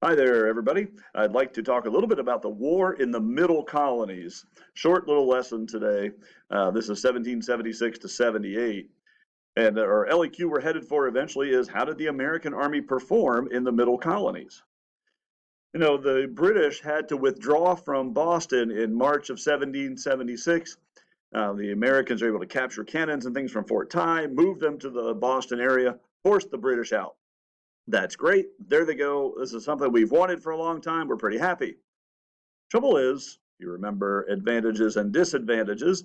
Hi there, everybody. I'd like to talk a little bit about the war in the Middle Colonies. Short little lesson today. This is 1776 to 78. And our LEQ we're headed for eventually is how did the American Army perform in the Middle Colonies? You know, the British had to withdraw from Boston in March of 1776. The Americans were able to capture cannons and things from Fort Ty, move them to the Boston area, force the British out. That's great. There they go. This is something we've wanted for a long time. We're pretty happy. Trouble is, you remember advantages and disadvantages.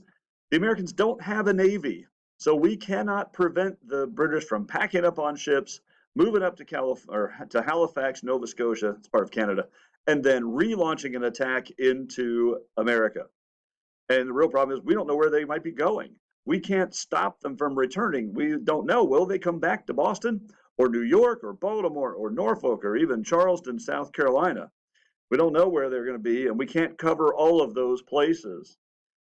The Americans don't have a navy, so we cannot prevent the British from packing up on ships, moving up to Halifax, Nova Scotia, it's part of Canada, and then relaunching an attack into America. And the real problem is we don't know where they might be going. We can't stop them from returning. We don't know. Will they come back to Boston or New York or Baltimore or Norfolk or even Charleston, South Carolina? We don't know where they're going to be, and we can't cover all of those places.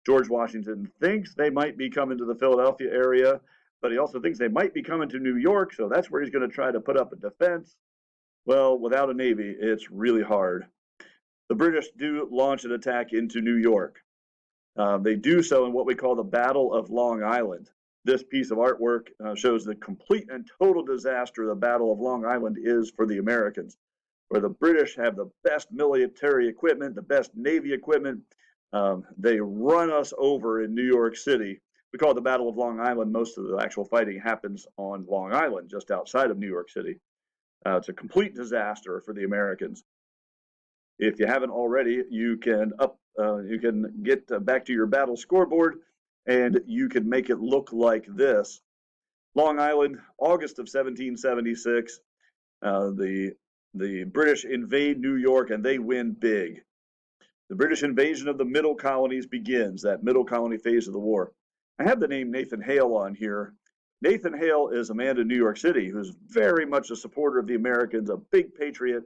George Washington thinks they might be coming to the Philadelphia area, but he also thinks they might be coming to New York, so that's where he's going to try to put up a defense. Well, without a navy, it's really hard. The British do launch an attack into New York. They do so in what we call the Battle of Long Island. This piece of artwork shows the complete and total disaster the Battle of Long Island is for the Americans, where the British have the best military equipment, the best Navy equipment. They run us over in New York City. We call it the Battle of Long Island. Most of the actual fighting happens on Long Island, just outside of New York City. It's a complete disaster for the Americans. If you haven't already, you can get back to your battle scoreboard, and you can make it look like this. Long Island, August of 1776. The British invade New York and they win big. The British invasion of the Middle Colonies begins, that Middle Colony phase of the war. I have the name Nathan Hale on here. Nathan Hale is a man in New York City who's very much a supporter of the Americans, a big patriot.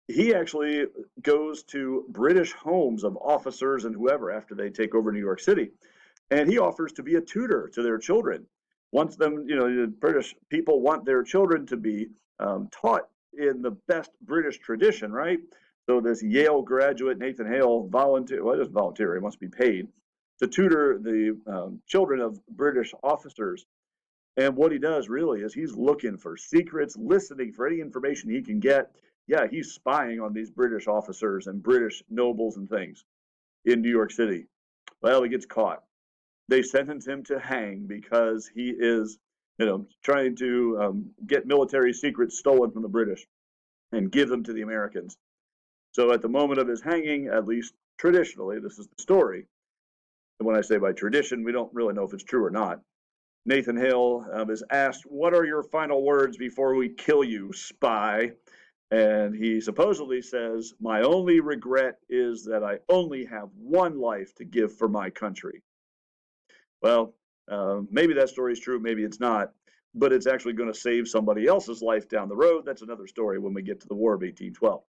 He actually goes to British homes of officers and whoever after they take over New York City, and he offers to be a tutor to their children. Wants them, the British people want their children to be taught in the best British tradition, right? So this Yale graduate, Nathan Hale, doesn't volunteer, he must be paid to tutor the children of British officers. And what he does really is he's looking for secrets, listening for any information he can get. Yeah, he's spying on these British officers and British nobles and things in New York City. Well, he gets caught. They sentence him to hang because he is, trying to get military secrets stolen from the British and give them to the Americans. So at the moment of his hanging, at least traditionally, this is the story. And when I say by tradition, we don't really know if it's true or not. Nathan Hale is asked, "What are your final words before we kill you, spy?" And he supposedly says, "My only regret is that I only have one life to give for my country." Well, maybe that story is true, maybe it's not, but it's actually going to save somebody else's life down the road. That's another story when we get to the War of 1812.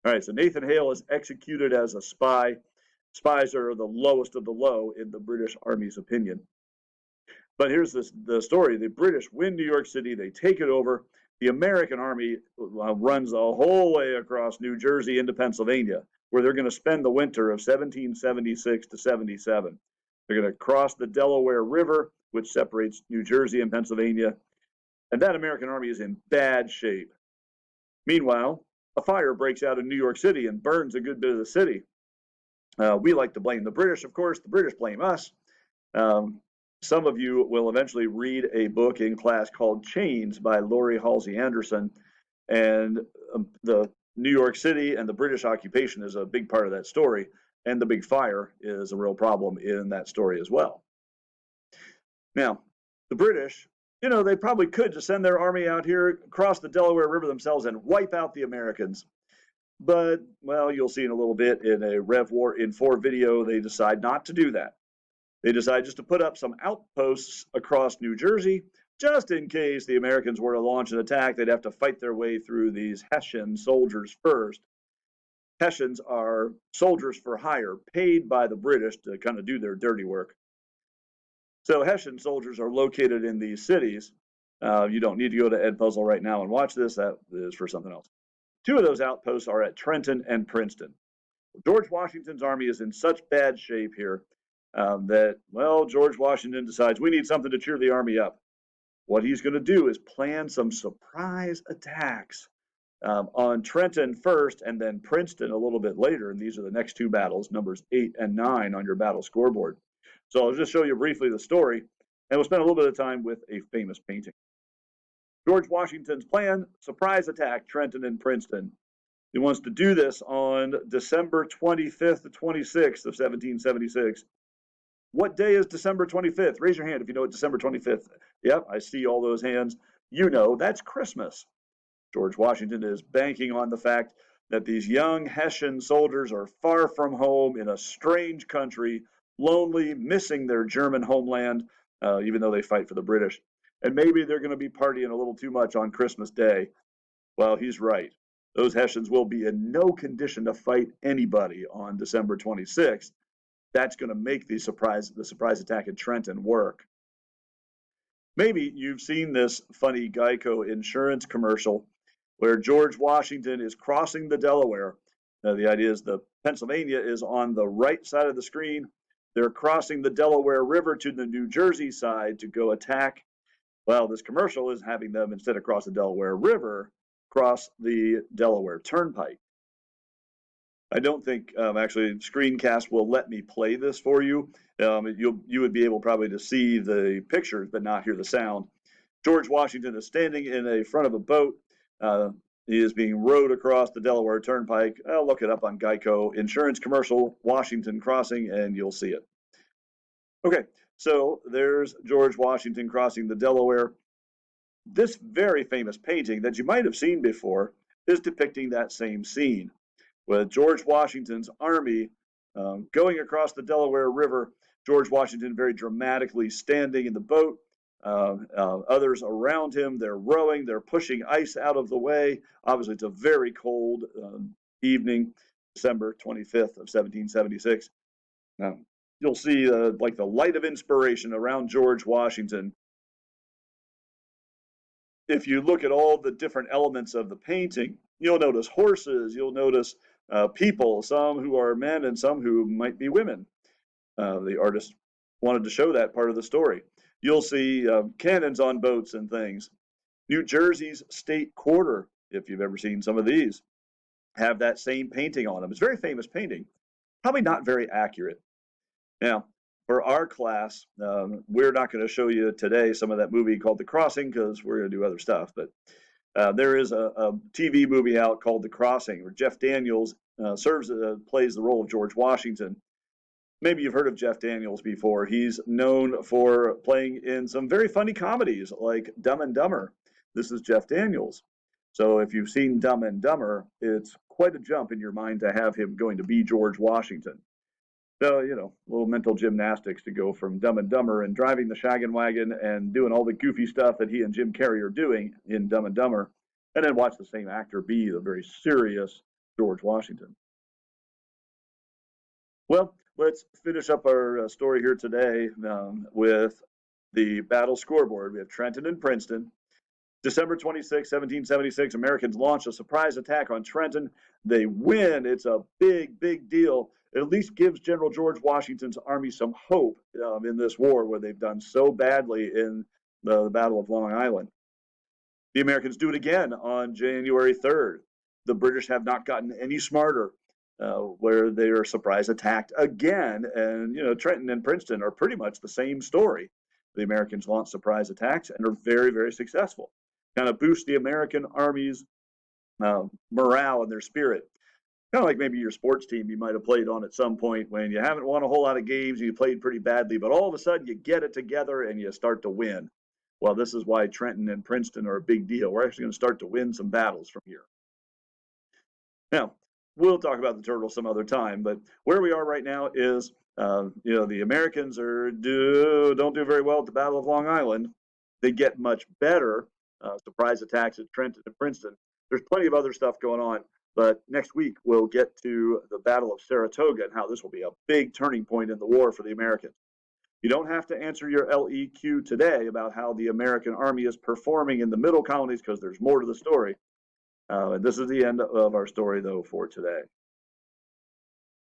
All right, so Nathan Hale is executed as a spy. Spies are the lowest of the low in the British Army's opinion. But here's the story. The British win New York City. They take it over. The American Army runs the whole way across New Jersey into Pennsylvania, where they're going to spend the winter of 1776 to 77. They're going to cross the Delaware River, which separates New Jersey and Pennsylvania. And that American Army is in bad shape. Meanwhile, a fire breaks out in New York City and burns a good bit of the city. We like to blame the British, of course. The British blame us. Some of you will eventually read a book in class called Chains by Laurie Halsey Anderson. And the New York City and the British occupation is a big part of that story. And the big fire is a real problem in that story as well. Now, the British, they probably could just send their army out here, cross the Delaware River themselves, and wipe out the Americans. But, well, you'll see in a little bit in a Rev War in 4 video, they decide not to do that. They decide just to put up some outposts across New Jersey, just in case the Americans were to launch an attack. They'd have to fight their way through these Hessian soldiers first. Hessians are soldiers for hire, paid by the British to kind of do their dirty work. So Hessian soldiers are located in these cities. You don't need to go to Ed Puzzle right now and watch this. That is for something else. Two of those outposts are at Trenton and Princeton. George Washington's army is in such bad shape here that, well, George Washington decides we need something to cheer the army up. What he's going to do is plan some surprise attacks on Trenton first and then Princeton a little bit later. And these are the next two battles, numbers 8 and 9 on your battle scoreboard. So I'll just show you briefly the story, and we'll spend a little bit of time with a famous painting. George Washington's plan, surprise attack, Trenton and Princeton. He wants to do this on December 25th to 26th of 1776. What day is December 25th? Raise your hand if you know what December 25th. Yep, I see all those hands. You know, that's Christmas. George Washington is banking on the fact that these young Hessian soldiers are far from home in a strange country, lonely, missing their German homeland, even though they fight for the British. And maybe they're going to be partying a little too much on Christmas Day. Well, he's right. Those Hessians will be in no condition to fight anybody on December 26th. That's going to make the surprise attack at Trenton work. Maybe you've seen this funny Geico insurance commercial where George Washington is crossing the Delaware. The idea is the Pennsylvania is on the right side of the screen. They're crossing the Delaware River to the New Jersey side to go attack. Well, this commercial is having them, instead of cross the Delaware River, cross the Delaware Turnpike. I don't think actually Screencast will let me play this for you. You would be able probably to see the pictures but not hear the sound. George Washington is standing in a front of a boat. He is being rowed across the Delaware Turnpike. I'll look it up on Geico insurance commercial, Washington crossing, and you'll see it. Okay, so there's George Washington crossing the Delaware. This very famous painting that you might have seen before is depicting that same scene, with George Washington's army going across the Delaware River. George Washington very dramatically standing in the boat. Others around him, they're rowing, they're pushing ice out of the way. Obviously, it's a very cold evening, December 25th of 1776. You'll see like the light of inspiration around George Washington. If you look at all the different elements of the painting, you'll notice horses, you'll notice people, some who are men and some who might be women. The artist wanted to show that part of the story. You'll see cannons on boats and things. New Jersey's state quarter, if you've ever seen some of these, have that same painting on them. It's a very famous painting, probably not very accurate. Now, for our class, we're not going to show you today some of that movie called The Crossing because we're going to do other stuff. But there is a TV movie out called The Crossing where Jeff Daniels plays the role of George Washington. Maybe you've heard of Jeff Daniels before. He's known for playing in some very funny comedies like Dumb and Dumber. This is Jeff Daniels. So if you've seen Dumb and Dumber, it's quite a jump in your mind to have him going to be George Washington. So, you know, a little mental gymnastics to go from Dumb and Dumber and driving the shaggin' wagon and doing all the goofy stuff that he and Jim Carrey are doing in Dumb and Dumber, and then watch the same actor be the very serious George Washington. Well, let's finish up our story here today with the battle scoreboard. We have Trenton and Princeton. December 26, 1776, Americans launch a surprise attack on Trenton. They win. It's a big, big deal. It at least gives General George Washington's army some hope in this war where they've done so badly in the Battle of Long Island. The Americans do it again on January 3rd. The British have not gotten any smarter. Where they are surprise attacked again. And, you know, Trenton and Princeton are pretty much the same story. The Americans launch surprise attacks and are very, very successful. Kind of boost the American Army's morale and their spirit. Kind of like maybe your sports team you might have played on at some point when you haven't won a whole lot of games and you played pretty badly, but all of a sudden you get it together and you start to win. Well, this is why Trenton and Princeton are a big deal. We're actually going to start to win some battles from here. Now, we'll talk about the turtle some other time, but where we are right now is, you know, the Americans don't do very well at the Battle of Long Island. They get much better surprise attacks at Trenton and Princeton. There's plenty of other stuff going on, but next week we'll get to the Battle of Saratoga and how this will be a big turning point in the war for the Americans. You don't have to answer your LEQ today about how the American Army is performing in the Middle Colonies because there's more to the story. And this is the end of our story, though, for today.